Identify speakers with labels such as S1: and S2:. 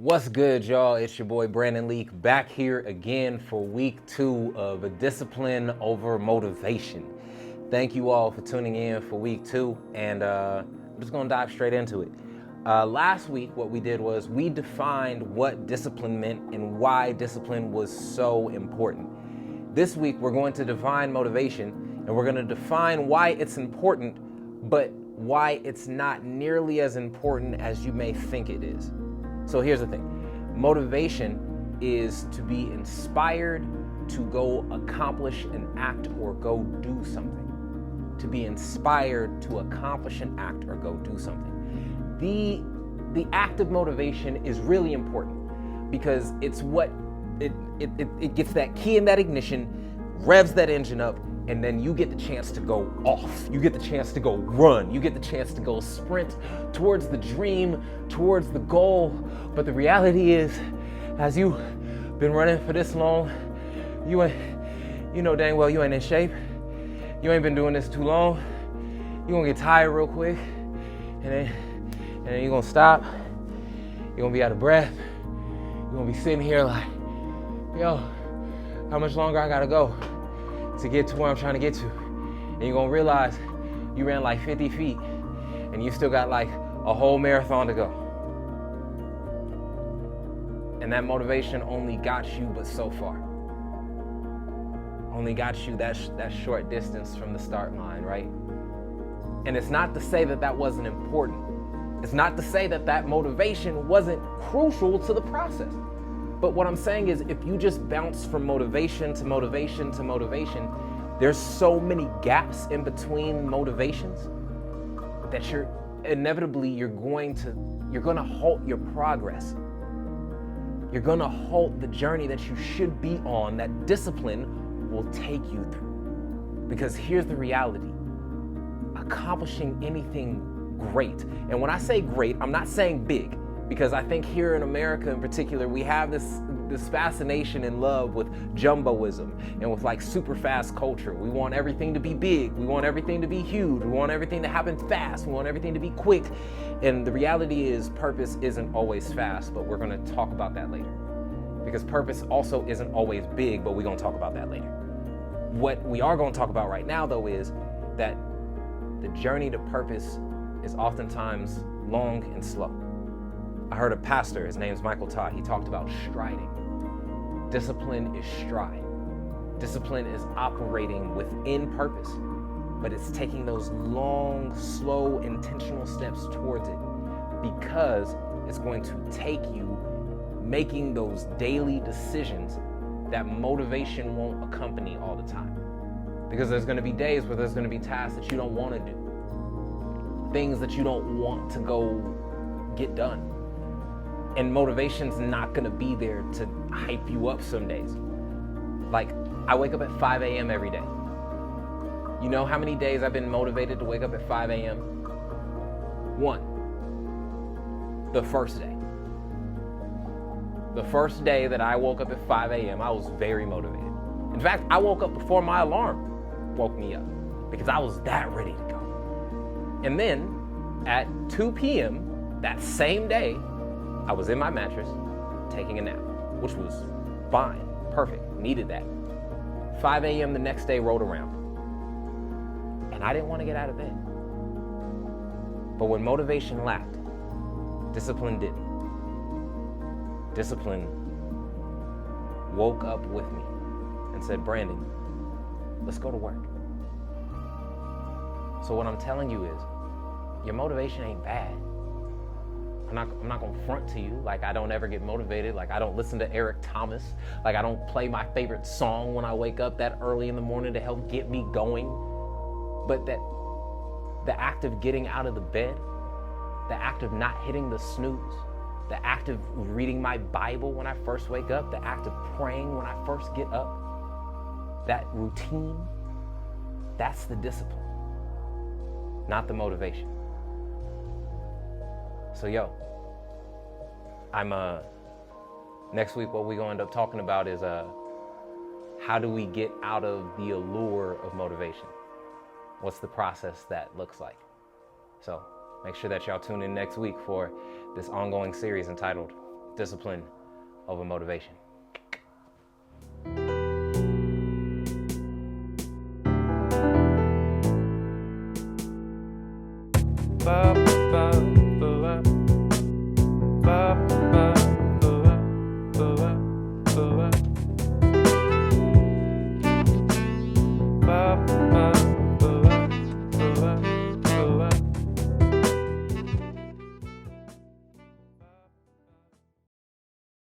S1: What's good, y'all? It's your boy Brandon Leake back here again for week 2 of a discipline over motivation. Thank you all for tuning in for week 2, and I'm just gonna dive straight into it. Last week, what we did was we defined what discipline meant and why discipline was so important. This week, we're going to define motivation, and we're gonna define why it's important, but why it's not nearly as important as you may think it is. So here's the thing. Motivation is to be inspired to go accomplish an act or go do something. To be inspired to accomplish an act or go do something. The act of motivation is really important because it's what it gets that key in that ignition, revs that engine up, and then you get the chance to go off. You get the chance to go run. You get the chance to go sprint towards the dream, towards the goal. But the reality is, as you've been running for this long, you know dang well you ain't in shape. You ain't been doing this too long. You're gonna get tired real quick, and then you're gonna stop. You're gonna be out of breath. You're gonna be sitting here like, yo, how much longer I gotta go to get to where I'm trying to get to? And you're gonna realize you ran like 50 feet and you still got like a whole marathon to go. And that motivation only got you but so far. Only got you that short distance from the start line, right? And it's not to say that that wasn't important. It's not to say that that motivation wasn't crucial to the process. But what I'm saying is, if you just bounce from motivation to motivation to motivation, there's so many gaps in between motivations that you're gonna halt your progress. You're gonna halt the journey that you should be on, that discipline will take you through. Because here's the reality: accomplishing anything great, and when I say great, I'm not saying big. Because I think here in America in particular, we have this fascination and love with jumboism and with like super fast culture. We want everything to be big. We want everything to be huge. We want everything to happen fast. We want everything to be quick. And the reality is, purpose isn't always fast, but we're gonna talk about that later. Because purpose also isn't always big, but we're gonna talk about that later. What we are gonna talk about right now, though, is that the journey to purpose is oftentimes long and slow. I heard a pastor, his name's Michael Todd, he talked about striding. Discipline is stride. Discipline is operating within purpose, but it's taking those long, slow, intentional steps towards it because it's going to take you making those daily decisions that motivation won't accompany all the time. Because there's gonna be days where there's gonna be tasks that you don't wanna do, things that you don't want to go get done. And motivation's not gonna be there to hype you up some days. Like, I wake up at 5 a.m. every day. You know how many days I've been motivated to wake up at 5 a.m.? One. The first day. The first day that I woke up at 5 a.m., I was very motivated. In fact, I woke up before my alarm woke me up because I was that ready to go. And then at 2 p.m. that same day, I was in my mattress taking a nap, which was fine, perfect, needed that. 5 a.m. the next day rolled around, and I didn't want to get out of bed. But when motivation lacked, discipline didn't. Discipline woke up with me and said, Brandon, let's go to work. So what I'm telling you is, your motivation ain't bad. I'm not gonna front to you like I don't ever get motivated, like I don't listen to Eric Thomas, like I don't play my favorite song when I wake up that early in the morning to help get me going. But that the act of getting out of the bed, the act of not hitting the snooze, the act of reading my Bible when I first wake up, the act of praying when I first get up, that routine, that's the discipline, not the motivation. So next week what we're going to end up talking about is how do we get out of the allure of motivation? What's the process that looks like? So make sure that y'all tune in next week for this ongoing series entitled Discipline over motivation.